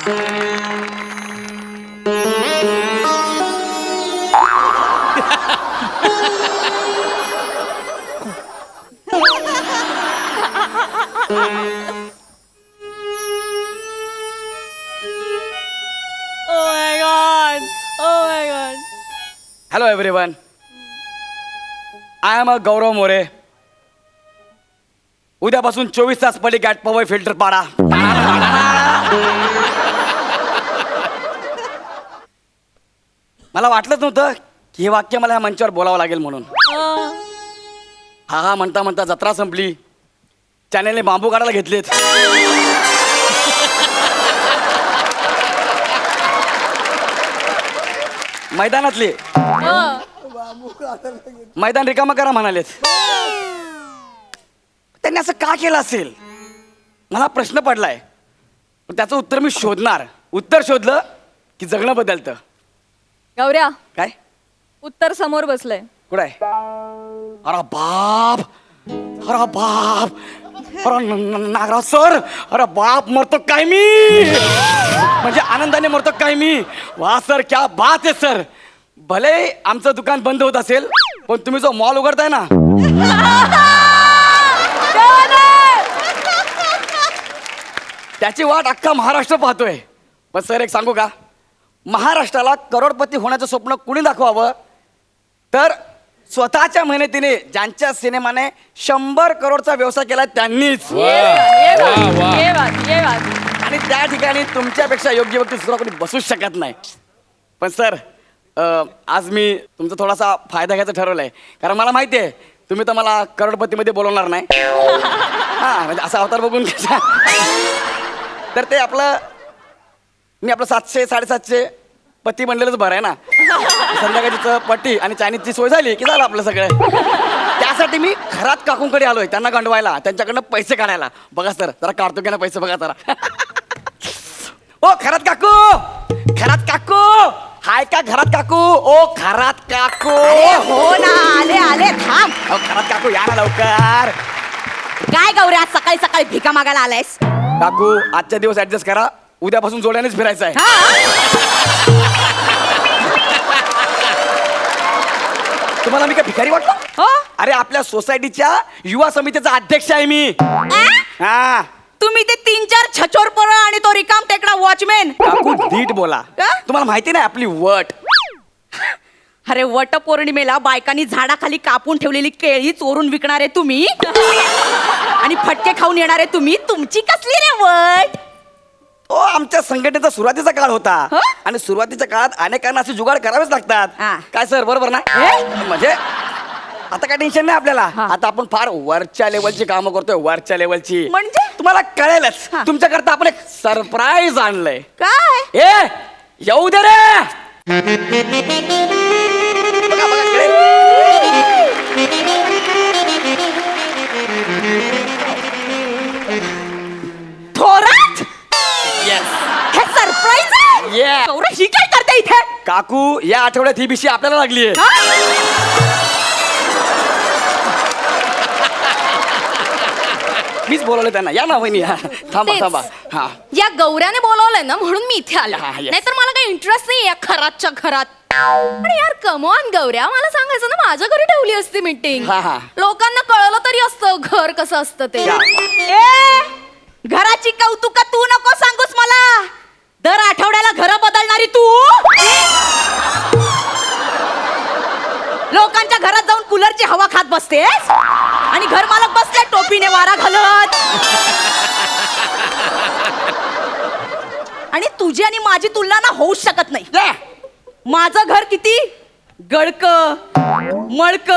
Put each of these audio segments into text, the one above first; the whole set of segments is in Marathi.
Hello everyone. I am a गौरव मोरे. उद्यापासून 24 तास पडी गॅट पवय फिल्टर पाडा. मला वाटलंच नव्हतं की हे वाक्य मला ह्या मंचावर बोलावं लागेल म्हणून. हा म्हणता म्हणता जत्रा संपली. चॅनेलने बांबू काढायला घेतलेत. मैदानातले मैदान रिकामा करा म्हणालेत. त्यांनी असं का केलं असेल मला प्रश्न पडलाय. पण त्याचं उत्तर मी शोधणार. उत्तर शोधलं की जगणं बदलतं. गौऱ्या, काय उत्तर समोर बसलंय. कुठं आहे? अरे बाप, अरे बाप, अरे नागराव सर, अरे बाप, मरतो काय मी? म्हणजे आनंदाने मरतो काय मी? वा सर, क्या बात आहे सर. भले आमचं दुकान बंद होत असेल पण तुम्ही जो मॉल उघडताय ना, त्याची वाट अख्खा महाराष्ट्र पाहतोय. पण सर एक सांगू का, महाराष्ट्राला करोडपती होण्याचं स्वप्न कुणी दाखवावं तर स्वतःच्या मेहनतीने ज्यांच्या सिनेमाने 100 करोडचा व्यवसाय केला त्यांनीच. आणि त्या ठिकाणी तुमच्यापेक्षा योग्य व्यक्ती सुद्धा कोणी बसूच शकत नाही. पण सर आज मी तुमचा थोडासा फायदा घ्यायचा ठरवलंय. कारण मला माहिती आहे तुम्ही तर मला करोडपतीमध्ये बोलवणार नाही. हां, म्हणजे असा अवतार बघून कशा. तर ते मी आपलं 700 750 पती बनलेलंच बरं आहे ना. संध्याकाळीचं पट्टी आणि चायनीजची सोय झाली की झालं आपलं सगळं. त्यासाठी मी खरात काकूंकडे आलोय त्यांना गंडवायला, त्यांच्याकडनं पैसे काढायला. बघा सर, जरा काढतो की ना पैसे, बघा जरा. ओ खरात काकू, खरात काकू, हाय का घरात काकू? ओ खरात काकू. हो ना, आले आले, थांब. खरात काकू या ना लवकर. काय गौऱ्या, सकाळी सकाळी भिका मागायला आलायस? काकू आजच्या दिवस ऍडजस्ट करा, उद्यापासून जोड्यानेच फिरायचं आहे. तुम्हाला मी काय भिकारी वाटतो? अरे आपल्या सोसायटीच्या युवा समितीचा अध्यक्ष आहे मी. हा, तुम्ही ते 3-4 छचोर पोरं आणि तो रिकाम टेकडा वॉचमॅन. काकू नीट बोला. तुम्हाला माहिती नाही आपली वट. अरे वट पौर्णिमेला बायकांनी झाडाखाली कापून ठेवलेली केळी चोरून विकणारे तुम्ही आणि फटके खाऊन येणारे तुम्ही. तुमची कसली रे वट? तो आमच्या संघटनेचा सुरुवातीचा काळ होता आणि सुरुवातीच्या काळात अनेकांना असे जुगाड करावेच लागतात. काय सर, बरोबर ना? म्हणजे आता काय टेन्शन नाही आपल्याला. आता आपण फार वरच्या लेवलची कामं करतोय, वरच्या लेवलची. म्हणजे तुम्हाला कळेलच. तुमच्याकरता आपण एक सरप्राईज आणलंय. काय? ए येऊ दे रे. बघा बघा कळेल. थोरात, येस, हे सरप्राईज आहे. ये गौरव, ही काय करते इथे? काकू या आठवड्यात ही बिशी आपल्याला लागलीये. मीच बोलवलं त्यांना. या ना वहिनी. थांबा तेच. थांबा. हा, या गौऱ्याने बोलावलंय ना म्हणून मी इथे आले. हा, yes. नाहीतर मला काही इंटरेस्ट नाही या खरातच्या घरात. पण यार कमॉन गौऱ्या, मला सांगायचं ना, माझ्या घरी ठेवली असती मीटिंग. हा, हा. लोकांना कळलं तरी असतं घर कसं असतं ते. या. ए, घराची कौतुक तू नको सांगूस मला. दर आठवड्याला घर बदलणारी तू लोकांच्या घरात जाऊन कूलरची हवा खात बसतेस आणि घर मालक बसले टोपीने वारा घालत. आणि तुझी आणि माझी तुलना ना होऊच शकत नाही. माझं घर किती गळक मळक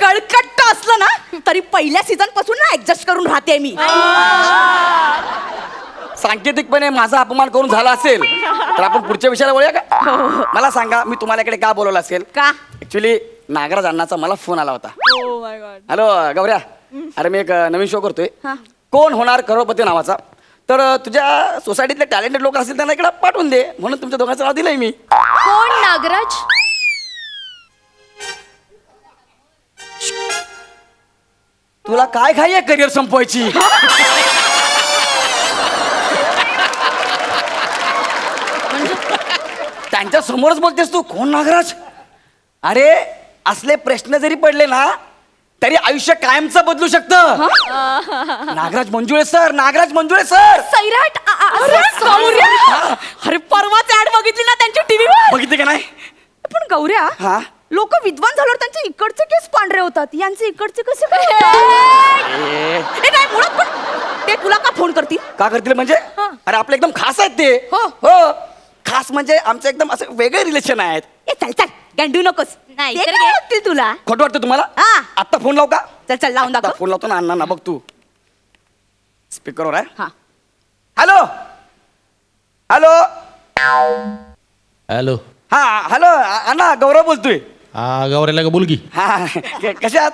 कळकट्ट असलं ना तरी पहिल्या सीझन पासून ना ऍडजस्ट करून राहते मी. सांकेतिकपणे माझा अपमान करून झाला असेल तर आपण पुढच्या विषयाला बोलूया का? मला सांगा, मी तुम्हाला इकडे का बोलवलं असेल? का? ऍक्च्युली नागराज अण्णाचा मला फोन आला होता. Oh my God. हॅलो गौऱ्या, अरे मी एक नवीन शो करतोय, कोण होणार करोडपती नावाचा. तर तुझ्या सोसायटीतले टॅलेंटेड लोक असतील त्यांना इकडे पाठवून दे म्हणून तुमच्या दोघांचं नाव दिलंय मी. कोण नागराज? तुला काय घाई आहे करिअर संपवायची? त्यांच्या समोरच बोलतेस तू. कोण नागराज? अरे असले प्रश्न जरी पडले ना तरी आयुष्य कायमचं बदलू शकतं. Nagraj Manjule sir, Nagraj Manjule sir. सैराट अरे परवाच ऍड बघितली ना त्यांची टीव्हीवर. बघितले का नाही? पण गौऱ्या, हा? लोक विद्वान झाल्यावर त्यांचे इकडचे केस पांढरे होतात, यांचे इकडचे कसे काय? ए, ए, नाही मुळात पण ते तुला का फोन करतील? का करतील म्हणजे? हा. अरे आपले एकदम खास आहेत ते. हो. हो, खास म्हणजे आमचे एकदम असे वेगळे रिलेशन आहेत. ए चल चल गंडू नकोस. नाही, ते तर काय काय? वाटतील तुला? खोटं वाटतं तुम्हाला? हा. आत्ता फोन लावू का? चल चल लावून आत्ता दाखव. फोन लावतो ना अण्णा, बघ तू स्पीकरवर आहे. हा. Hello hello hello. हा हॅलो अण्णा, गौरव बोलतोय. हा गौऱ्याला का बोल की. हा कसे आहात?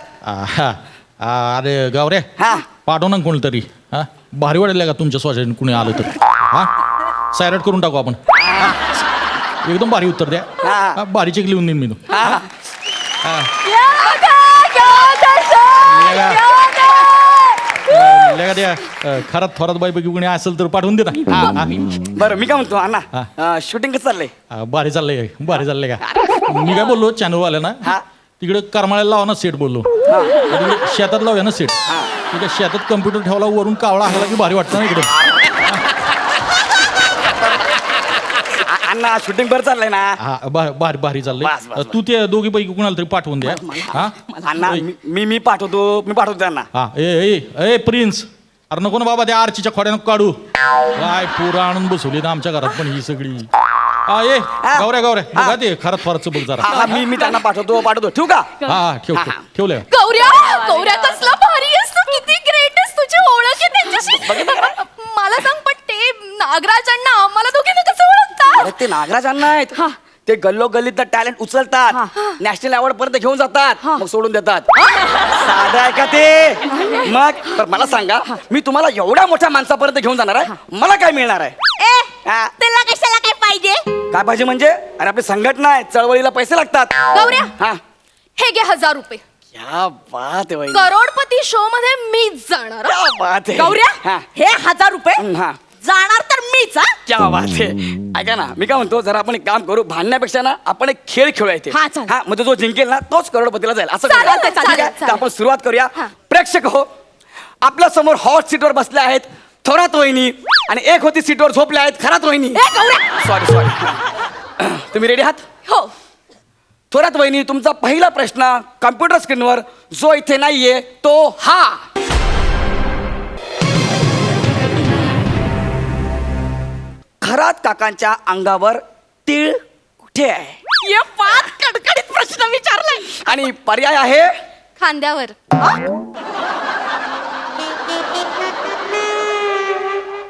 हा अरे गौऱ्या, हा. पाठव ना कोणतरी. हा भारी वाटेल का तुमच्या स्वतः कुणी आलं तर. हा सायरट करून टाकू आपण. हा? एकदम भारी उत्तर द्या. हा. हा, भारी चेक लिहून देईन मी. हा. हा. या लगा द्या. खरात थोरात बाईपैकी कुणी असेल तर पाठवून दे ना. हा, हा. बरं मी काय म्हणतो हा. अण्णा, शूटिंग कसं चाललंय? भारी चाललंय, भारी चाललंय का. मी काय बोललो चॅनलवाल्या ना, हा. तिकडे करमाळ्याला लावा ना सेट बोललो. तिकडे शेतात लावूया ना सेट. तिकडे शेतात कम्प्युटर ठेवला, वरून कावळा हल्ला की भारी वाटतं ना इकडे. अण्णा शूटिंग बरं चाललंय ना? हा भारी भारी बस, चाललंय. बस. तू ते दोघी पैकी कुणाला तरी पाठवून द्या. हा अण्णा मी पाठवतो त्यांना. हा ए प्रिन्स, अरे नको ना बाबा त्या आरचीच्या खोड्यानं काढू. काय पोरं आणून बसवली ना आमच्या घरात पण ही सगळी. हा ये गौऱ्या बघा ते खरंच फारच बघ जरा. हा मी त्यांना पाठवतो ठेवू का? हा ठेव ठेवलंय. गौऱ्या कसला भारी आहेस तू, किती ग्रेट आहेस, तुझी ओळख आहे त्यांच्याशी. मला सांग पण ते नागराजांना आम्हाला दोघींना कसं ओळखतात? अरे ते नागराज अण्णा आहेत. ते गल्लो गल्लीतलं टॅलेंट उचलतात, नॅशनल अवॉर्ड पर्यंत घेऊन जातात, मग सोडून देतात. साधं आहे का ते? मग तर मला सांगा, मी तुम्हाला एवढ्या मोठ्या माणसापर्यंत घेऊन जाणार आहे, मला काय मिळणार आहे? हा. त्याला कशाला काय पाहिजे? काय पाहिजे म्हणजे? अरे आपली संघटना आहे, चळवळीला पैसे लागतात. गौऱ्या, हा. हे घे 1000 रुपये. क्या बात आहे बाई. करोडपती शो मध्ये मीच जाणार. क्या बात आहे. गौऱ्या, हा. हे 1000 रुपये हा. जाणार तर मीच. हा क्या बात आहे. ऐका ना, मी काय म्हणतो, जरा आपण एक काम करू, भांडण्यापेक्षा ना आपण एक खेळ खेळूया इथे. हा, चालेल. हा म्हणजे जो जिंकेल ना तोच करोडपतीला जाईल, असं चालेल, करूया. चालेल, ठीक आहे? चालेल. तर आपण सुरुवात करूया. हा. प्रेक्षक हो, आपल्या समोर हॉट सीटवर बसल्या आहेत थोरात वहिनी, आणि एक होती सीटवर झोपल्या आहेत खरात वहिनी. सॉरी तुम्ही रेडी आहात? हो. थोरात वहिनी, तुमचा पहिला प्रश्न कम्प्युटर स्क्रीनवर जो इथे नाहीये तो हा. खरात काकांच्या अंगावर तीळ कुठे आहे? हे फार कडकडीत प्रश्न विचारलाय. आणि पर्याय आहे खांद्यावर.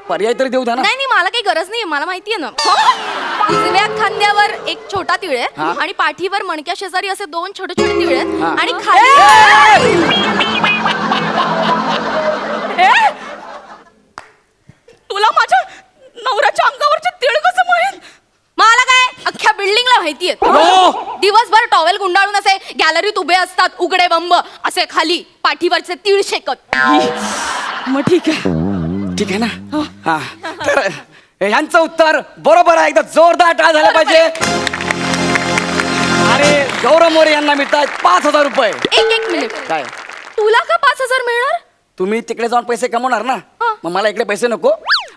पर्याय तरी देऊ द्या ना. नाही मला काही गरज नाही, मला माहितीये ना. उजव्या खांद्यावर एक छोटा तिळ आहे हा. आणि पाठीवर मणक्या शेजारी असे 2 छोटे छोटे तिळ आहेत हा. आणि खाली तुला माझ्या नवऱ्याच्या अंगावरचे तीळ कसं माहित? मला काय, अख्ख्या बिल्डिंगला माहितीये. हो. दिवसभर टॉवेल गुंडाळून असे गॅलरीत उभे असतात, उघडे बंब असे खाली पाठीवरचे तीळ शेकत. मग ठीक आहे. ठीक आहे ना. हा तर ह्यांचं उत्तर बरोबर आहे. एकदा जोरदार टाळ झाला पाहिजे. आणि गौरव मोरे यांना मिळतात 5000 रुपये. एक मिनिट, काय तुला का 5000 मिळणार? तुम्ही तिकडे जाऊन पैसे कमवणार ना, हा. मग मला इकडे पैसे नको,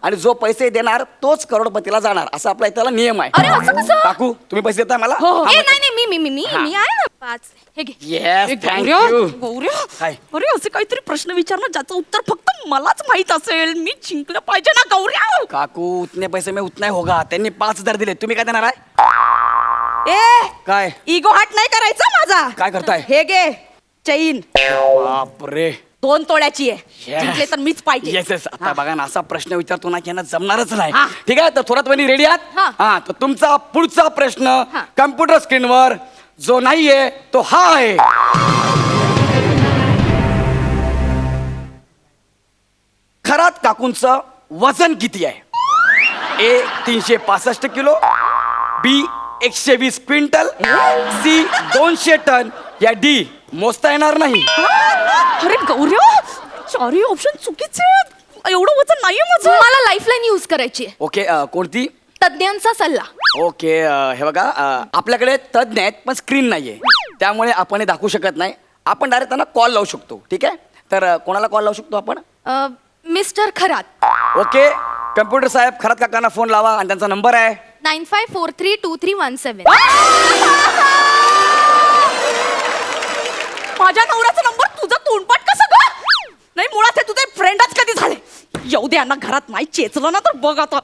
आणि जो पैसे देणार तोच करोडपतीला जाणार, असा आपला इथला नियम आहे. अरे असं कसं? काकू तुम्ही पैसे देताय मला? ए, नाही मी हा. आहे ना 5. हे घे. येस गौऱ्या, थँक्यू. गौऱ्या, काय? अरे असे काहीतरी प्रश्न विचारणं ज्याचं उत्तर फक्त मलाच माहित असेल. मी जिंकलं पाहिजे ना गौऱ्या. काकू उतने पैसे में उतना ही होगा. त्यांनी 5000 दिले, तुम्ही काय देणार आहे? ए काय इगो हाट नाही करायचा माझा. काय करताय? हे घे चैन, बापरे. 2 तोळ्याची आहे. Yes. जिंकले तर मीच पाहिजे. Yes yes. आता बघा ना, असा प्रश्न विचारतो ना की यांना जमणारच नाही. हा. ठीक आहे, तर थोरात वहिनी रेडी आहात? हा. हा तर तुमचा पुढचा प्रश्न हा. कम्प्युटर स्क्रीनवर जो नाहीये तो हा आहे. खरात काकूंचं वजन किती आहे? ए 365 किलो, बी 120 क्विंटल, सी 200 टन, या डी मोजता येणार नाही. अरे गौऱ्या, 4 ऑप्शन चुकीचे आहेत. एवढं वजन नाहीये माझं. मला लाईफलाईन यूज करायची आहे. ओके कोणती? तज्ज्ञांचा सल्ला. ओके हे बघा आपल्याकडे तज्ज्ञ आहेत पण स्क्रीन नाहीये त्यामुळे आपण हे दाखवू शकत नाही. आपण डायरेक्ट त्यांना कॉल लावू शकतो. ठीक आहे तर कोणाला कॉल लावू शकतो आपण? मिस्टर खरात. ओके कम्प्युटर साहेब खरात काकांना फोन लावा आणि त्यांचा नंबर आहे 95432317. माझ्या नवऱ्याचा नंबर तुझं तोंडपाठ कसं ग? नाही मुळात हे तुझे फ्रेंडच कधी झाले. येऊ दे यांना घरात नाही चेचलं ना तर बघ आता.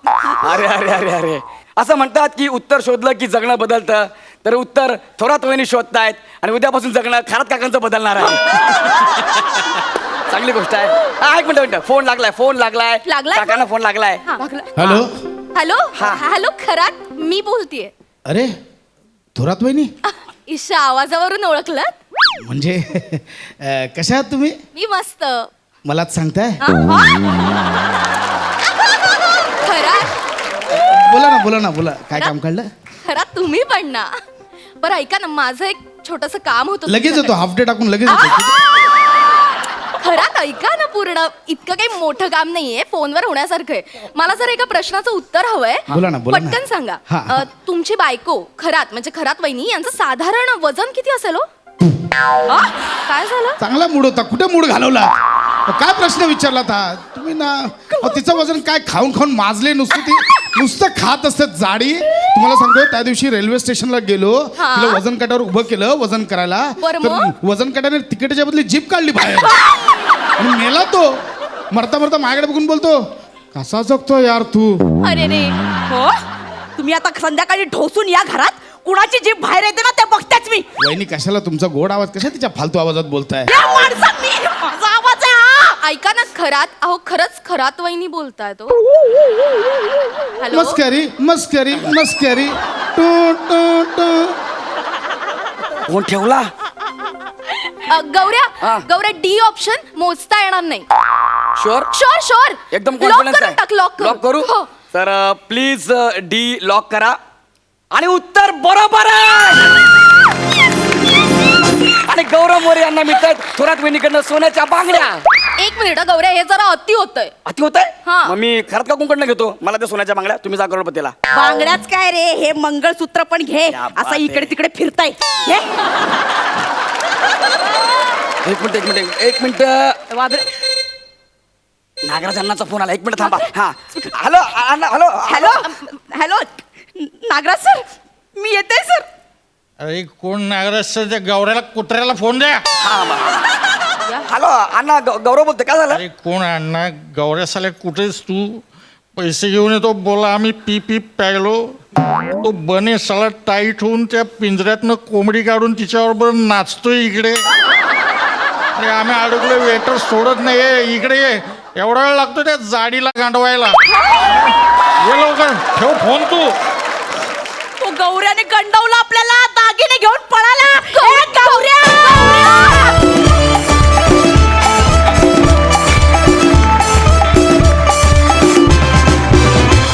अरे अरे अरे अरे असं म्हणतात की उत्तर शोधलं की जगणं बदलतं तर उत्तर थोरात वहिनी शोधतायत आणि उद्यापासून जगणं खरात काकांचं बदलणार आहे. चांगली गोष्ट आहे. एक मिनिट फोन लागलाय लागलाय? काकांना फोन लागलाय. हा. हॅलो हॅलो हा. हॅलो खरात मी बोलतीये. अरे थोरात वहिनी ईशा आवाजावरून ओळखलं? म्हणजे कशा आहात तुम्ही? मी मस्त. मलाच सांगताय? खरात बोला ना काय काम काढलं? खरात तुम्ही पण ना. बरं ऐका ना माझं एक छोटस काम होतं. लगेच येतो हाफ डे टाकून लगेच येतो. खरात ऐका ना पूर्ण. इतकं काही मोठं काम नाहीये फोनवर होण्यासारखं आहे. मला जर एका प्रश्नाचं उत्तर हवंय. बोला ना. पटकन सांगा. हा. तुमची बायको खरात म्हणजे खरात वहिनी यांचं साधारण वजन किती असेल हो? काय झालं? चांगला मूड होता कुठे मूड घालवला? काय प्रश्न विचारला था तुम्ही ना? तिचं वजन काय खाऊन खाऊन माजले नुसतं खात असतात जाडी. तुम्हाला सांगतो त्या दिवशी रेल्वे स्टेशनला गेलो हा. तिला वजन काट्यावर उभं केलं वजन करायला. बरं तर मग? वजन काट्याने तिकीटाच्या बदली जीप काढली बाहेर आणि मेला तो. मरता माझ्याकडे बघून बोलतो कसा जगतो यार तू. अरे रे. हो तुम्ही आता संध्याकाळी ढोसून या घरात. कुणाची जीभ बाहेर येते ना ते बघतेच मी. वहिनी कशाला तुमचा गोड आवाज कशा तिच्या फालतू आवाजात बोलताय? या माणसांनी माझा आवाज आहे हा. ऐका ना खरात अहो खरंच खरात वहिनी बोलताय तो. हॅलो मस्करी टू टू टू. फोन ठेवला. हा. गौऱ्या डी ऑप्शन मोजता येणार नाही. शुअर शुअर एकदम लॉक कॉन्फिडन्स करून आहे. टाक. लॉक करू हो. तर प्लीज डी लॉक करा आणि उत्तर बरोबर आहे. आणि गौरव मोरे यांना मिळतात थोरात वहिनीकडनं सोन्याच्या बांगड्या. एक मिनिट गौऱ्या हे जरा अति होतंय. अति होत आहे. हा. मग मी खरात काकूंकडनं घेतो मला त्या सोन्याच्या बांगड्या. तुम्ही जा करोडपतीला. बांगड्याच काय रे हे मंगळसूत्र पण घे. क्या बात असं आहे. इकडे तिकडे फिरताय. घे. एक मिनिट वादळ. नागराज अण्णाचा फोन आला. एक मिनिट थांबा. हा हॅलो अण्णा hello hello hello Nagraj sir मी येते सर. अरे कोण नागराज त्या गौऱ्याला कुत्र्याला फोन द्या. हॅलो अण्णा गौरव बोलते काय झालं? अरे कोण अण्णा गौऱ्या साले कुठेस तू? पैसे घेऊन येतो बोला आम्ही पी प्यायलो. तो बने साला टाईट होऊन त्या पिंजऱ्यातनं कोंबडी काढून तिच्याबरोबर नाचतोय इकडे. अरे आम्ही अडकलो वेटर सोडत नाही. इकडे ये. एवढा वेळ लागतो त्या जाडीला गांडवायला. ये लवकर ठेव फोन तू. तो गौऱ्याने गंडवला आपल्याला दागिने घेऊन पळाला.